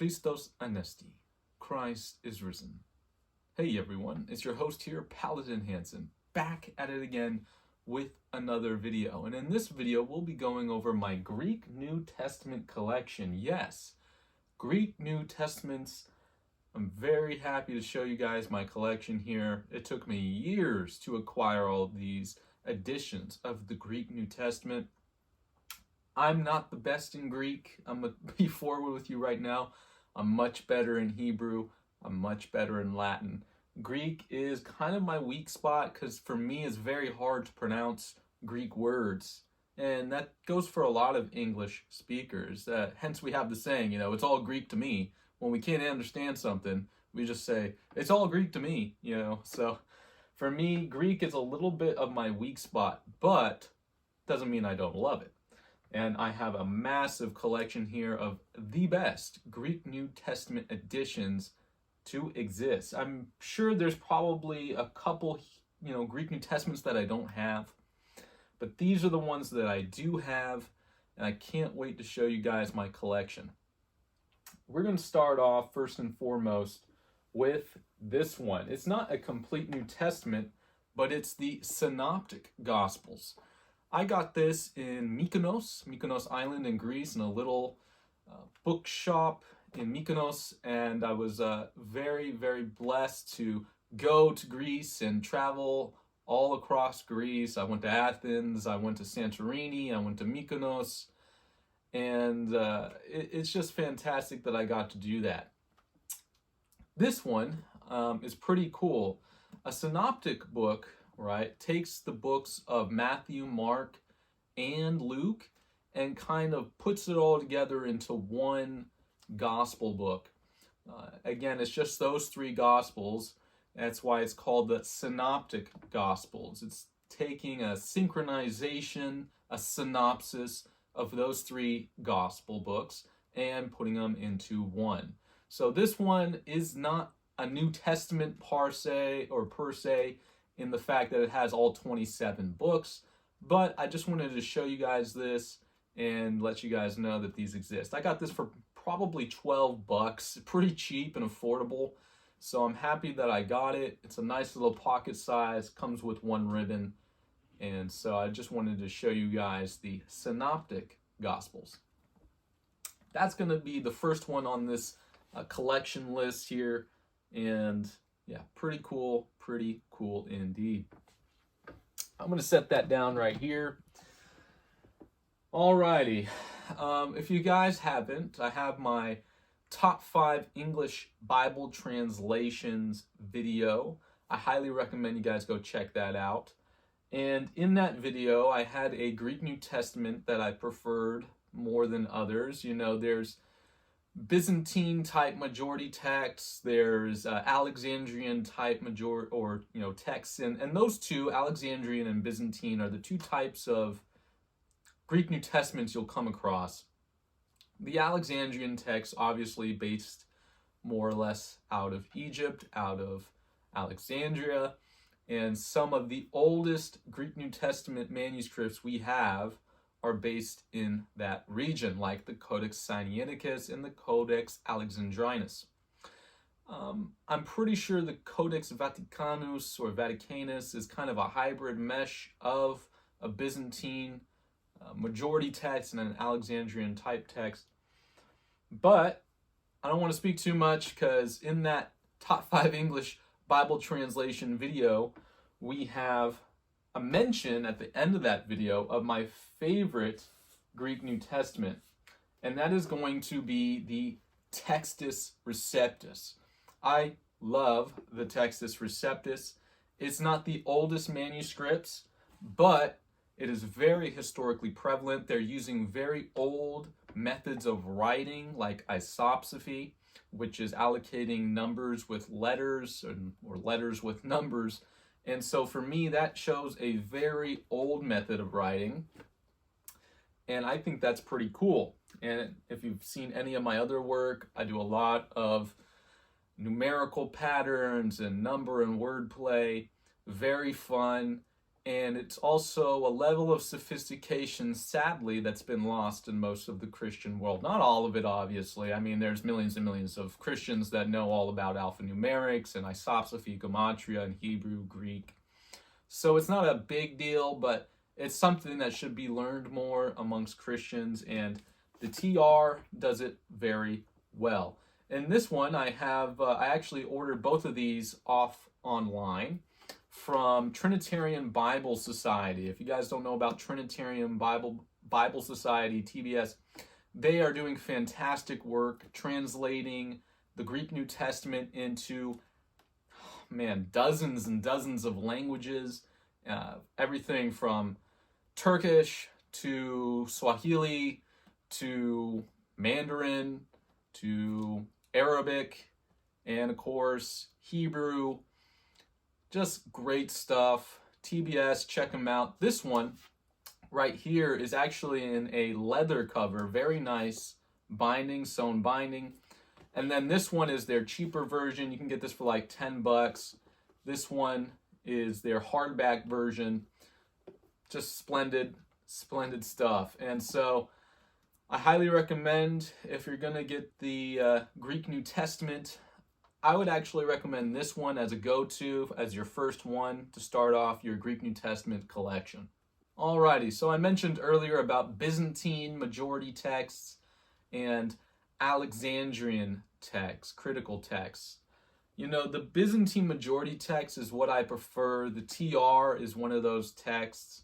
Christos Anesti. Christ is risen. Hey everyone, it's your host here, Paladin Hansen, back at it again with another video. And in this video, we'll be going over my Greek New Testament collection. Yes, Greek New Testaments. I'm very happy to show you guys my collection here. It took me years to acquire all these editions of the Greek New Testament. I'm not the best in Greek. I'm going to be forward with you right now. I'm much better in Hebrew. I'm much better in Latin. Greek is kind of my weak spot because for me it's very hard to pronounce Greek words. And that goes for a lot of English speakers. Hence we have the saying, it's all Greek to me. When we can't understand something, we just say, it's all Greek to me, So for me, Greek is a little bit of my weak spot, but doesn't mean I don't love it. And I have a massive collection here of the best Greek New Testament editions to exist. I'm sure there's probably a couple, Greek New Testaments that I don't have, but these are the ones that I do have, and I can't wait to show you guys my collection. We're going to start off first and foremost with this one. It's not a complete New Testament, but it's the Synoptic Gospels. I got this in Mykonos Island in Greece, in a little bookshop in Mykonos, and I was very, very blessed to go to Greece and travel all across Greece. I went to Athens, I went to Santorini, I went to Mykonos, and it's just fantastic that I got to do that. This one is pretty cool. A synoptic book, right, takes the books of Matthew, Mark, and Luke and kind of puts it all together into one gospel book. Again, it's just those three gospels. That's why it's called the Synoptic Gospels. It's taking a synchronization, a synopsis of those three gospel books and putting them into one. So this one is not a New Testament per se, in the fact that it has all 27 books, but I just wanted to show you guys this and let you guys know that these exist. I got this for probably $12, pretty cheap and affordable, so I'm happy that I got it. It's a nice little pocket size, comes with one ribbon, and so I just wanted to show you guys the Synoptic Gospels. That's going to be the first one on this collection list here, and yeah, pretty cool indeed. I'm going to set that down right here. Alrighty, if you guys haven't, I have my top 5 English Bible translations video. I highly recommend you guys go check that out. And in that video, I had a Greek New Testament that I preferred more than others. There's Byzantine type majority texts, there's Alexandrian type majority texts, and those two, Alexandrian and Byzantine, are the two types of Greek New Testaments you'll come across. The Alexandrian text, obviously based more or less out of Egypt, out of Alexandria, and some of the oldest Greek New Testament manuscripts we have are based in that region, like the Codex Sinaiticus and the Codex Alexandrinus. I'm pretty sure the Codex Vaticanus or Vaticanus is kind of a hybrid mesh of a Byzantine majority text and an Alexandrian type text. But I don't want to speak too much because in that top 5 English Bible translation video, we have a mention at the end of that video of my favorite Greek New Testament, and that is going to be the Textus Receptus. I love the Textus Receptus. It's not the oldest manuscripts, but it is very historically prevalent. They're using very old methods of writing, like isopsephy, which is allocating numbers with letters or letters with numbers. And so for me, that shows a very old method of writing. And I think that's pretty cool. And if you've seen any of my other work, I do a lot of numerical patterns and number and word play. Very fun. And it's also a level of sophistication, sadly, that's been lost in most of the Christian world. Not all of it, obviously. I mean, there's millions and millions of Christians that know all about alphanumerics and isopsephy, gematria, and Hebrew, Greek. So it's not a big deal, but it's something that should be learned more amongst Christians, and the TR does it very well. In this one, I actually ordered both of these off online from Trinitarian Bible Society. If you guys don't know about Trinitarian Bible Society, TBS, they are doing fantastic work translating the Greek New Testament into, dozens and dozens of languages, everything from Turkish to Swahili to Mandarin to Arabic, and of course Hebrew. Just great stuff. TBS, check them out. This one right here is actually in a leather cover, very nice binding, sewn binding. And then this one is their cheaper version. You can get this for like $10. This one is their hardback version. Just splendid, splendid stuff. And so I highly recommend, if you're going to get the Greek New Testament, I would actually recommend this one as a go-to, as your first one to start off your Greek New Testament collection. Alrighty, so I mentioned earlier about Byzantine majority texts and Alexandrian texts, critical texts. You know, the Byzantine majority text is what I prefer. The TR is one of those texts.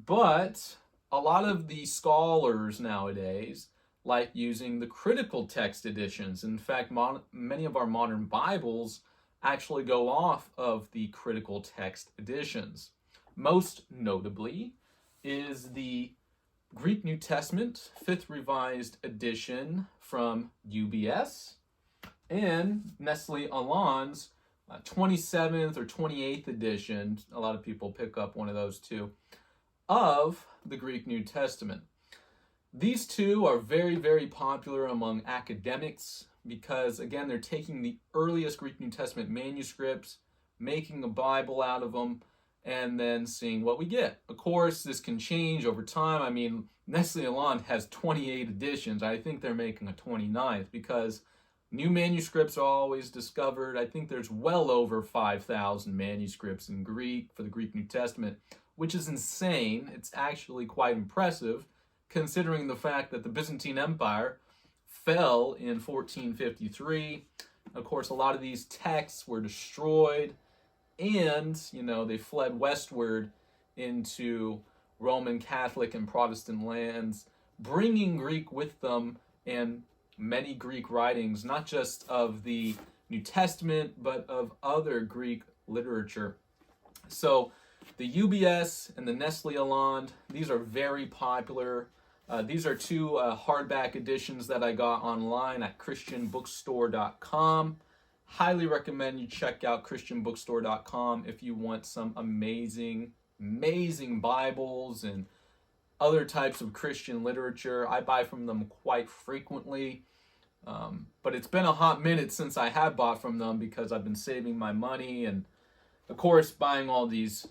But a lot of the scholars nowadays like using the critical text editions. In fact, many of our modern Bibles actually go off of the critical text editions. Most notably is the Greek New Testament, 5th Revised Edition from UBS, and Nestle-Aland's 27th or 28th edition, a lot of people pick up one of those too, of the Greek New Testament. These two are very, very popular among academics because, again, they're taking the earliest Greek New Testament manuscripts, making a Bible out of them, and then seeing what we get. Of course, this can change over time. I mean, Nestle-Aland has 28 editions. I think they're making a 29th because new manuscripts are always discovered. I think there's well over 5,000 manuscripts in Greek for the Greek New Testament, which is insane. It's actually quite impressive, considering the fact that the Byzantine Empire fell in 1453. Of course, a lot of these texts were destroyed, and, they fled westward into Roman Catholic and Protestant lands, bringing Greek with them and many Greek writings, not just of the New Testament, but of other Greek literature. So the UBS and the Nestle-Aland, these are very popular. These are two hardback editions that I got online at christianbookstore.com. Highly recommend you check out christianbookstore.com if you want some amazing, amazing Bibles and other types of Christian literature. I buy from them quite frequently, but it's been a hot minute since I have bought from them because I've been saving my money, and of course buying all these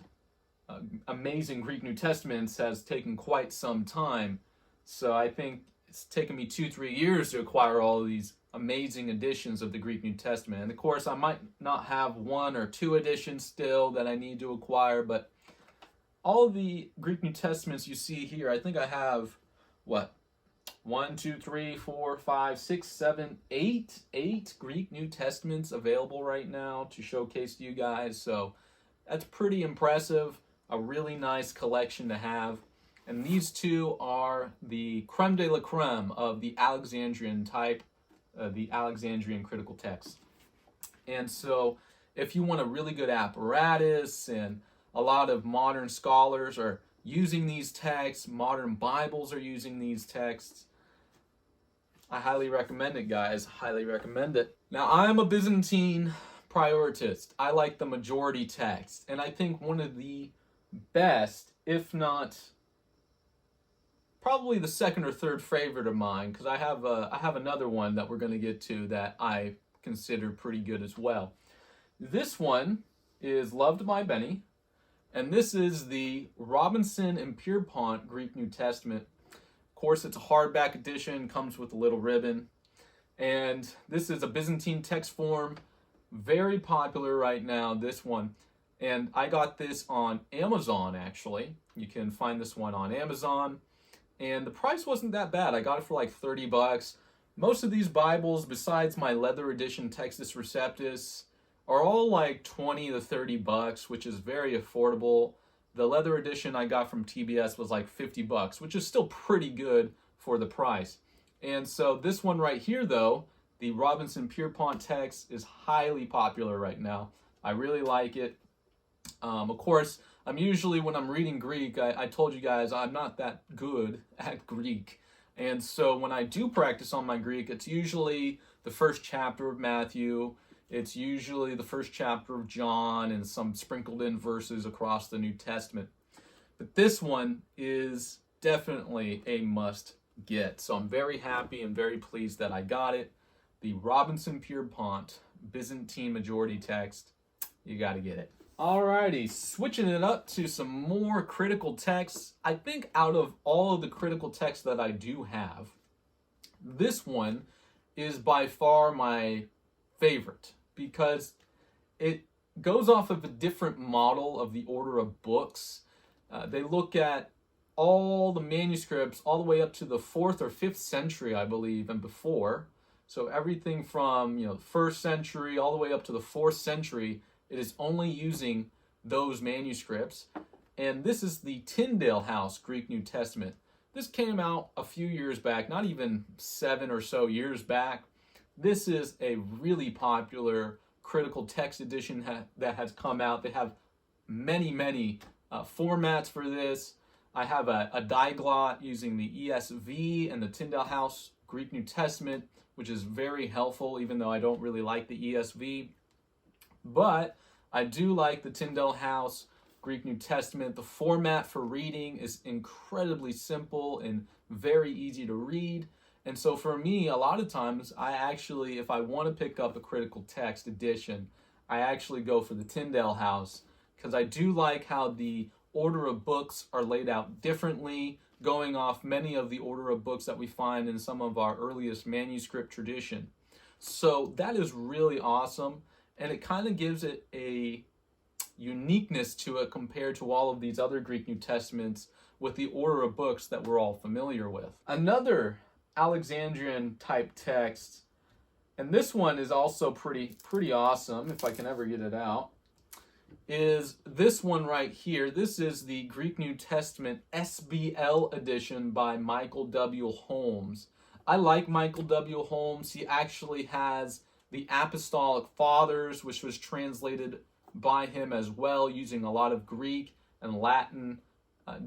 amazing Greek New Testaments has taken quite some time. So I think it's taken me 2-3 years to acquire all of these amazing editions of the Greek New Testament. And of course, I might not have 1 or 2 editions still that I need to acquire, but all the Greek New Testaments you see here, I think I have, 1, 2, 3, 4, 5, 6, 7, 8 Greek New Testaments available right now to showcase to you guys. So that's pretty impressive, a really nice collection to have. And these two are the creme de la creme of the Alexandrian type, the Alexandrian critical text. And so if you want a really good apparatus, and a lot of modern scholars are using these texts, modern Bibles are using these texts, I highly recommend it, guys. Highly recommend it. Now, I'm a Byzantine prioritist. I like the majority text. And I think one of the best, if not probably the second or third favorite of mine, because I have another one that we're going to get to that I consider pretty good as well. This one is loved by many, And this is the Robinson-Peirpont Greek New Testament. Of course, it's a hardback edition, comes with a little ribbon. And this is a Byzantine text form, very popular right now, this one. And I got this on Amazon, actually. You can find this one on Amazon. And the price wasn't that bad. I got it for like 30 bucks. Most of these Bibles, besides my leather edition Textus Receptus, are all like 20 to 30 bucks, which is very affordable. The leather edition I got from TBS was like 50 bucks, which is still pretty good for the price. And so this one right here, though, the Robinson-Peirpont text, is highly popular right now. I really like it. Of course, I'm usually, when I'm reading Greek, I told you guys I'm not that good at Greek. And so when I do practice on my Greek, it's usually the first chapter of Matthew, it's usually the first chapter of John, and some sprinkled in verses across the New Testament. But this one is definitely a must get. So I'm very happy and very pleased that I got it. The Robinson-Peirpont Byzantine majority text. You got to get it. Alrighty, switching it up to some more critical texts. I think out of all of the critical texts that I do have, this one is by far my favorite because it goes off of a different model of the order of books. They look at all the manuscripts all the way up to the 4th or 5th century, I believe, and before. So everything from, the 1st century all the way up to the 4th century, it is only using those manuscripts. And this is the Tyndale House Greek New Testament. This came out a few years back, not even 7 or so years back. This is a really popular critical text edition that has come out. They have many formats for this. I have a diglot using the ESV and the Tyndale House Greek New Testament, which is very helpful, even though I don't really like the ESV. But I do like the Tyndale House Greek New Testament. The format for reading is incredibly simple and very easy to read. And so for me, a lot of times, I actually, if I want to pick up a critical text edition, I actually go for the Tyndale House, because I do like how the order of books are laid out differently, going off many of the order of books that we find in some of our earliest manuscript tradition. So that is really awesome. And it kind of gives it a uniqueness to it compared to all of these other Greek New Testaments with the order of books that we're all familiar with. Another Alexandrian type text, and this one is also pretty awesome, if I can ever get it out, is this one right here. This is the Greek New Testament SBL edition by Michael W. Holmes. I like Michael W. Holmes. He actually has the Apostolic Fathers, which was translated by him as well, using a lot of Greek and Latin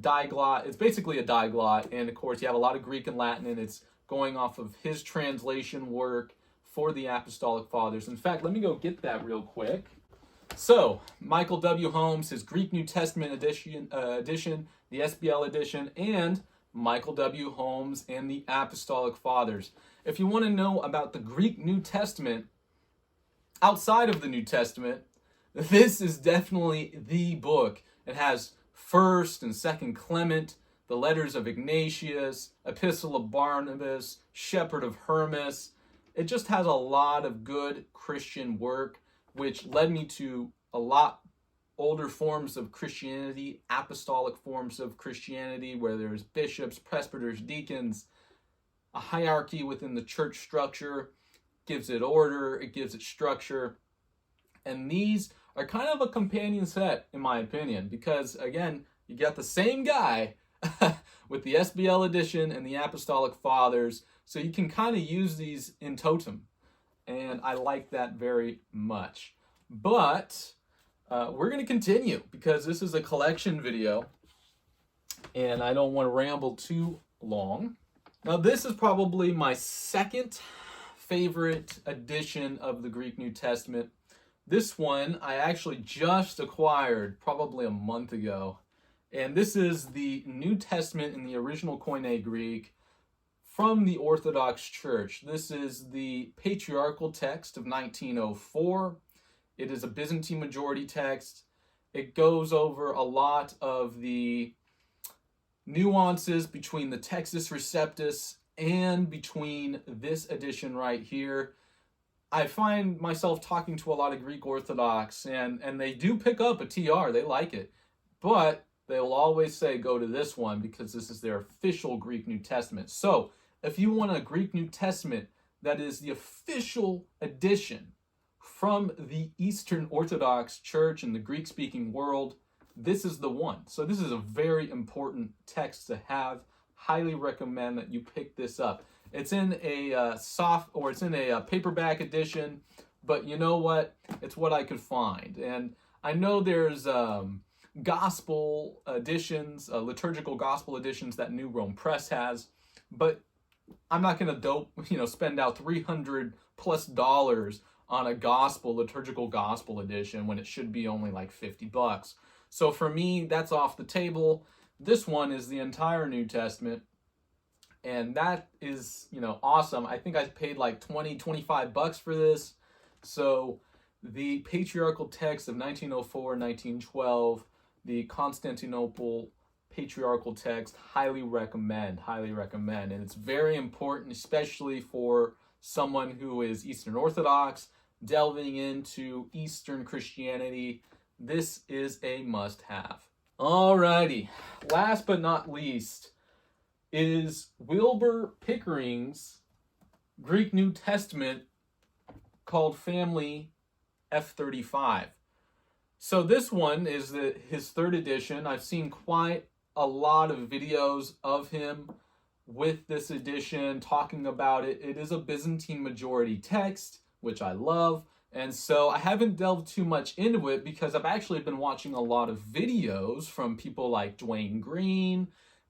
diglot. It's basically a diglot, and of course you have a lot of Greek and Latin, and it's going off of his translation work for the Apostolic Fathers. In fact, let me go get that real quick. So, Michael W. Holmes, his Greek New Testament edition, the SBL edition, and Michael W. Holmes and the Apostolic Fathers. If you want to know about the Greek New Testament outside of the New Testament, this is definitely the book. It has 1st and 2nd Clement, the letters of Ignatius, Epistle of Barnabas, Shepherd of Hermas. It just has a lot of good Christian work, which led me to a lot older forms of Christianity, apostolic forms of Christianity, where there's bishops, presbyters, deacons, a hierarchy within the church structure, gives it order, it gives it structure. And these are kind of a companion set, in my opinion, because, again, you got the same guy with the SBL edition and the Apostolic Fathers, so you can kind of use these in totem. And I like that very much. But we're going to continue, because this is a collection video, and I don't want to ramble too long. Now, this is probably my second favorite edition of the Greek New Testament. This one I actually just acquired probably a month ago. And this is the New Testament in the original Koine Greek from the Orthodox Church. This is the patriarchal text of 1904. It is a Byzantine majority text. It goes over a lot of the nuances between the Textus Receptus and between this edition right here. I find myself talking to a lot of Greek Orthodox, and they do pick up a TR. They like it. But they will always say, go to this one because this is their official Greek New Testament. So if you want a Greek New Testament that is the official edition from the Eastern Orthodox Church in the Greek-speaking world, this is the one. So this is a very important text to have. Highly recommend that you pick this up. It's in a paperback edition, but you know what? It's what I could find. And I know there's gospel editions, liturgical gospel editions that New Rome Press has, but I'm not going to spend out $300+ on a liturgical gospel edition when it should be only like $50. So for me, that's off the table. This one is the entire New Testament, and that is, awesome. I think I paid like $25 for this. So the patriarchal text of 1904, 1912, the Constantinople patriarchal text, highly recommend. And it's very important, especially for someone who is Eastern Orthodox, delving into Eastern Christianity. This is a must-have. Alrighty, last but not least is Wilbur Pickering's Greek New Testament called Family F35. So this one is his third edition. I've seen quite a lot of videos of him with this edition talking about it. It is a Byzantine majority text, which I love. And so I haven't delved too much into it because I've actually been watching a lot of videos from people like Dwayne Green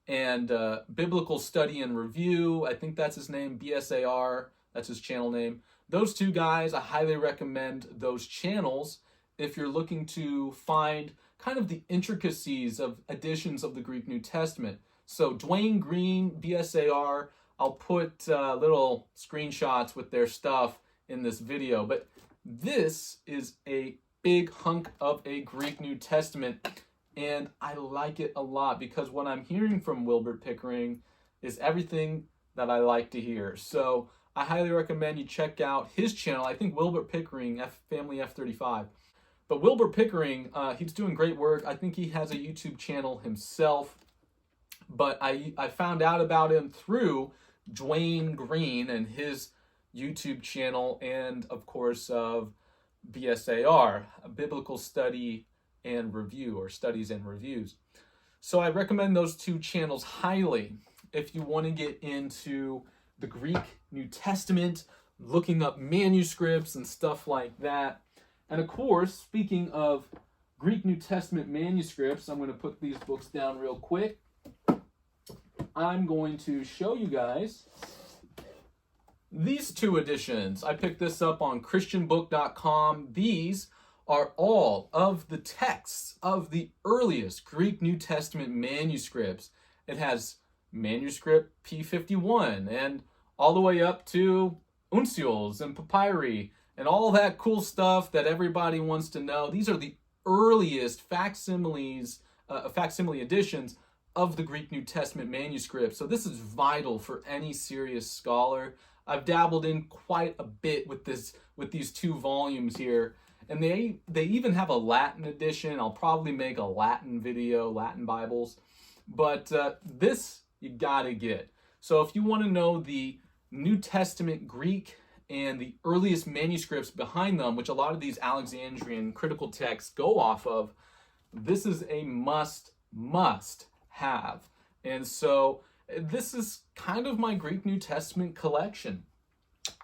and Biblical Study and Review. I think that's his name, B.S.A.R. That's his channel name. Those two guys, I highly recommend those channels if you're looking to find kind of the intricacies of editions of the Greek New Testament. So Dwayne Green, B.S.A.R., I'll put little screenshots with their stuff in this video. But this is a big hunk of a Greek New Testament, and I like it a lot because what I'm hearing from Wilbur Pickering is everything that I like to hear. So I highly recommend you check out his channel. I think Wilbur Pickering, Family F35. But Wilbur Pickering, he's doing great work. I think he has a YouTube channel himself, but I found out about him through Dwayne Green and his YouTube channel, and of course of B.S.A.R, a Biblical Study and Review, or Studies and Reviews. So I recommend those two channels highly if you want to get into the Greek New Testament, looking up manuscripts and stuff like that. And of course, speaking of Greek New Testament manuscripts, I'm going to put these books down real quick. I'm going to show you guys these two editions. I picked this up on christianbook.com. These are all of the texts of the earliest Greek New Testament manuscripts. It has manuscript P51 and all the way up to uncials and papyri and all that cool stuff that everybody wants to know. These are the earliest facsimile editions of the Greek New Testament manuscript. So this is vital for any serious scholar. I've dabbled in quite a bit with these two volumes here, and they even have a Latin edition. I'll probably make a Latin video, Latin Bibles, but this you gotta get. So if you want to know the New Testament Greek and the earliest manuscripts behind them, which a lot of these Alexandrian critical texts go off of, this is a must have. And so this is kind of my Greek New Testament collection.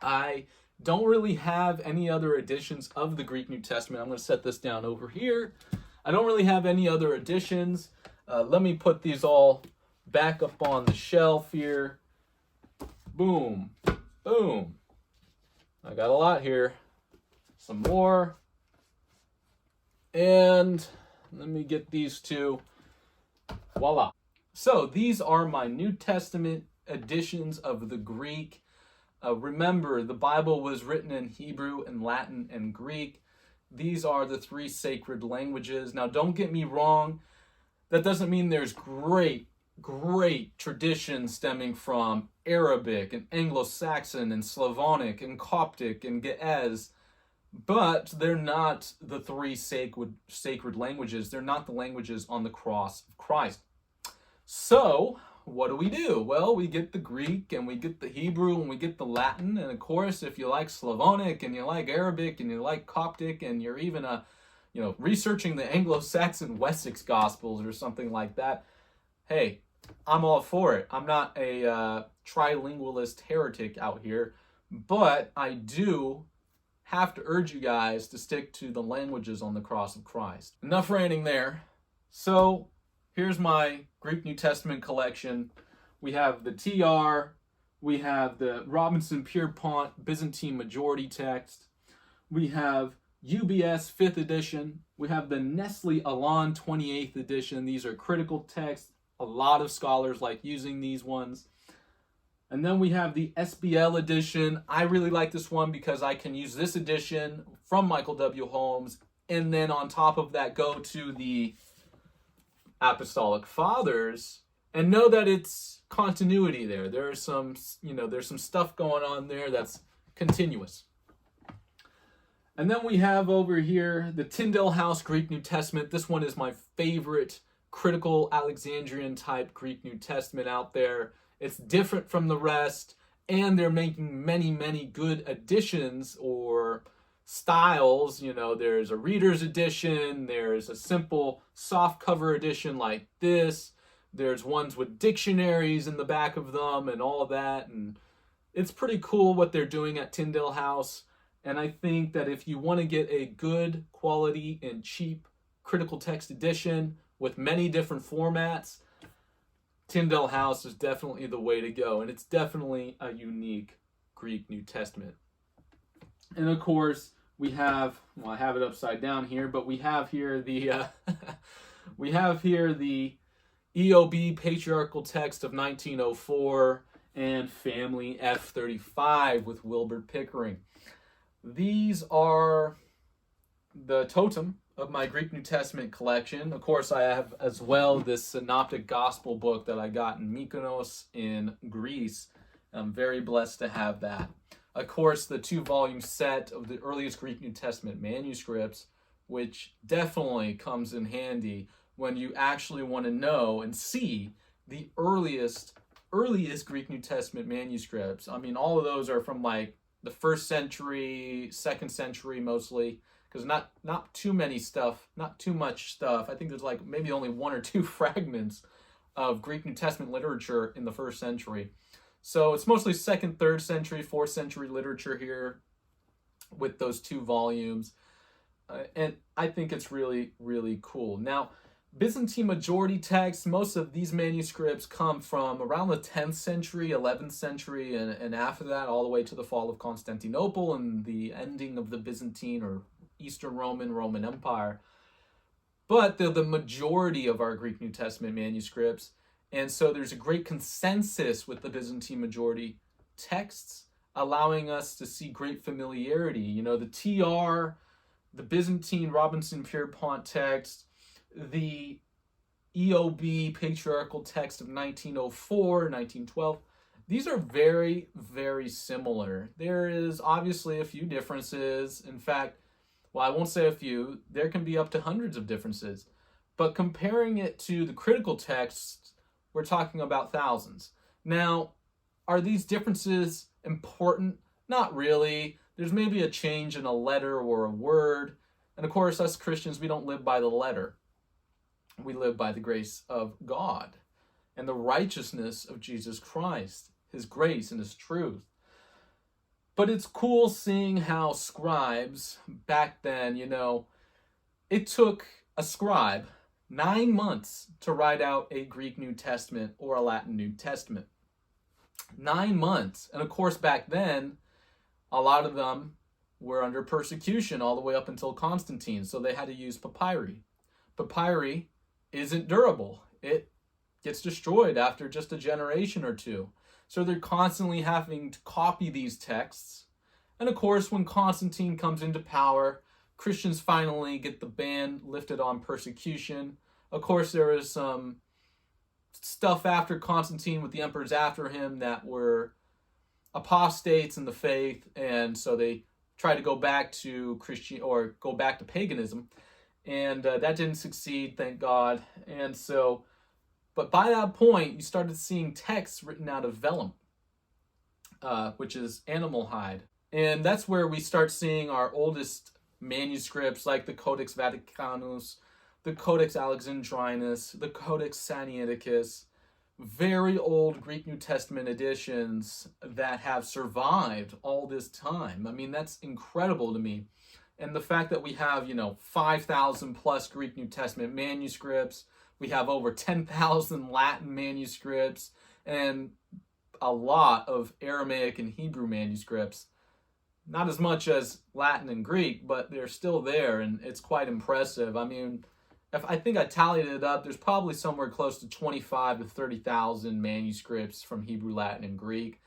I don't really have any other editions of the Greek New Testament. I'm going to set this down over here. I don't really have any other editions. Let me put these all back up on the shelf here. Boom, boom. I got a lot here. Some more. And let me get these two. Voila. So these are my New Testament editions of the Greek. Remember, the Bible was written in Hebrew and Latin and Greek. these are the three sacred languages. Now, don't get me wrong. That doesn't mean there's great tradition stemming from Arabic and Anglo-Saxon and Slavonic and Coptic and Ge'ez, but they're not the three sacred languages. They're not the languages on the cross of Christ. So, what do? Well, we get the Greek and we get the Hebrew and we get the Latin. And of course, if you like Slavonic and you like Arabic and you like Coptic and you're even researching the Anglo-Saxon Wessex Gospels or something like that, hey, I'm all for it. I'm not a trilingualist heretic out here, but I do have to urge you guys to stick to the languages on the cross of Christ. Enough ranting there. So here's my Greek New Testament collection. We have the TR, we have the Robinson-Peirpont Byzantine Majority Text, we have UBS 5th edition, we have the Nestle-Aland 28th edition. These are critical texts. A lot of scholars like using these ones. And then we have the SBL edition. I really like this one because I can use this edition from Michael W. Holmes, and then on top of that go to the Apostolic Fathers and know that it's continuity there. There's some stuff going on there that's continuous. And then we have over here the Tyndale House Greek New Testament. This one is my favorite critical Alexandrian type Greek New Testament out there. It's different from the rest, and they're making many good additions or styles. There's a reader's edition, there's a simple soft cover edition like this, there's ones with dictionaries in the back of them and all that, and it's pretty cool what they're doing at Tyndale House. And I think that if you want to get a good quality and cheap critical text edition with many different formats, Tyndale House is definitely the way to go. And it's definitely a unique Greek New Testament. And of course, we have, I have it upside down here, but we have here the EOB Patriarchal Text of 1904 and Family F35 with Wilbert Pickering. These are the totem of my Greek New Testament collection. Of course, I have as well this synoptic gospel book that I got in Mykonos in Greece. I'm very blessed to have that. Of course, the 2-volume set of the earliest Greek New Testament manuscripts, which definitely comes in handy when you actually want to know and see the earliest Greek New Testament manuscripts. I mean, all of those are from like the 1st century, 2nd century mostly, because not too much stuff. I think there's like maybe only 1 or 2 fragments of Greek New Testament literature in the 1st century. So it's mostly 2nd, 3rd century, 4th century literature here with those 2 volumes. And I think it's really cool. Now, Byzantine majority texts, most of these manuscripts come from around the 10th century, 11th century, and after that, all the way to the fall of Constantinople and the ending of the Byzantine or Eastern Roman Empire. But they're the majority of our Greek New Testament manuscripts, and so there's a great consensus with the Byzantine majority texts, allowing us to see great familiarity. The TR, the Byzantine Robinson-Peirpont text, the EOB Patriarchal Text of 1904, 1912, these are very similar. There is obviously a few differences. In fact, well, I won't say a few, there can be up to hundreds of differences. But comparing it to the critical texts, we're talking about thousands. Now, are these differences important? Not really. There's maybe a change in a letter or a word. And of course, us Christians, we don't live by the letter. We live by the grace of God and the righteousness of Jesus Christ, his grace and his truth. But it's cool seeing how scribes back then, it took a scribe 9 months to write out a Greek New Testament or a Latin New Testament. 9 months. And of course, back then, a lot of them were under persecution all the way up until Constantine, so they had to use papyri. Papyri isn't durable. It gets destroyed after just a generation or two. So they're constantly having to copy these texts. And of course, when Constantine comes into power, Christians finally get the ban lifted on persecution. Of course, there was some stuff after Constantine with the emperors after him that were apostates in the faith, and so they tried to go back to go back to paganism, and that didn't succeed, thank God. And so, but by that point, you started seeing texts written out of vellum, which is animal hide, and that's where we start seeing our oldest manuscripts like the Codex Vaticanus, the Codex Alexandrinus, the Codex Sinaiticus, very old Greek New Testament editions that have survived all this time. I mean, that's incredible to me. And the fact that we have, 5,000 plus Greek New Testament manuscripts, we have over 10,000 Latin manuscripts, and a lot of Aramaic and Hebrew manuscripts. Not as much as Latin and Greek, but they're still there, and it's quite impressive. I mean, I think I tallied it up, there's probably somewhere close to 25 to 30,000 manuscripts from Hebrew, Latin, and Greek.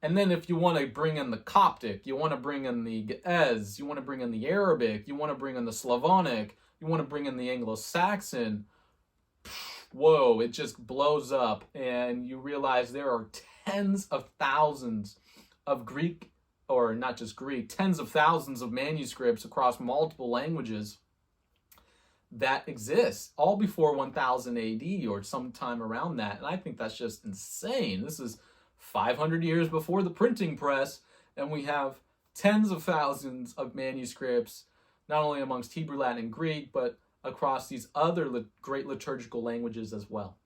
And then if you want to bring in the Coptic, you want to bring in the Ge'ez, you want to bring in the Arabic, you want to bring in the Slavonic, you want to bring in the Anglo-Saxon, whoa, it just blows up. And you realize there are tens of thousands of Greek, or not just Greek, tens of thousands of manuscripts across multiple languages that exist, all before 1000 AD or sometime around that. And I think that's just insane. This is 500 years before the printing press, and we have tens of thousands of manuscripts, not only amongst Hebrew, Latin, and Greek, but across these other great liturgical languages as well.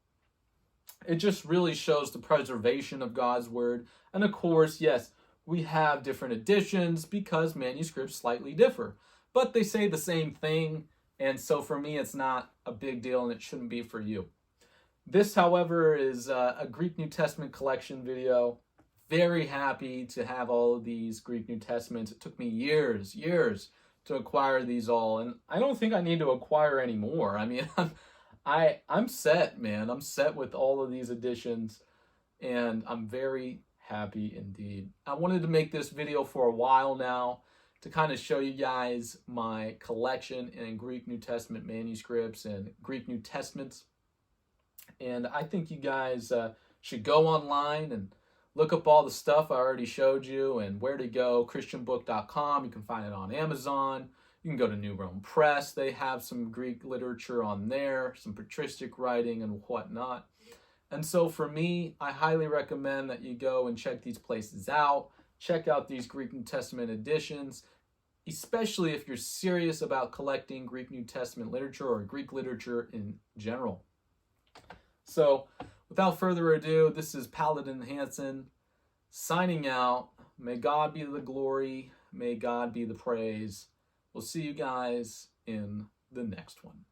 It just really shows the preservation of God's word. And of course, yes, we have different editions because manuscripts slightly differ, but they say the same thing. And so for me, it's not a big deal, and it shouldn't be for you. This, however, is a Greek New Testament collection video. Very happy to have all of these Greek New Testaments. It took me years to acquire these all, and I don't think I need to acquire any more. I mean, I'm set, man. I'm set with all of these editions, and I'm very happy indeed. I wanted to make this video for a while now to kind of show you guys my collection in Greek New Testament manuscripts and Greek New Testaments. And I think you guys should go online and look up all the stuff I already showed you and where to go. Christianbook.com, you can find it on Amazon. You can go to New Rome Press. They have some Greek literature on there, some patristic writing and whatnot. And so for me, I highly recommend that you go and check these places out. Check out these Greek New Testament editions, especially if you're serious about collecting Greek New Testament literature or Greek literature in general. So, without further ado, this is Paladin Hansen signing out. May God be the glory. May God be the praise. We'll see you guys in the next one.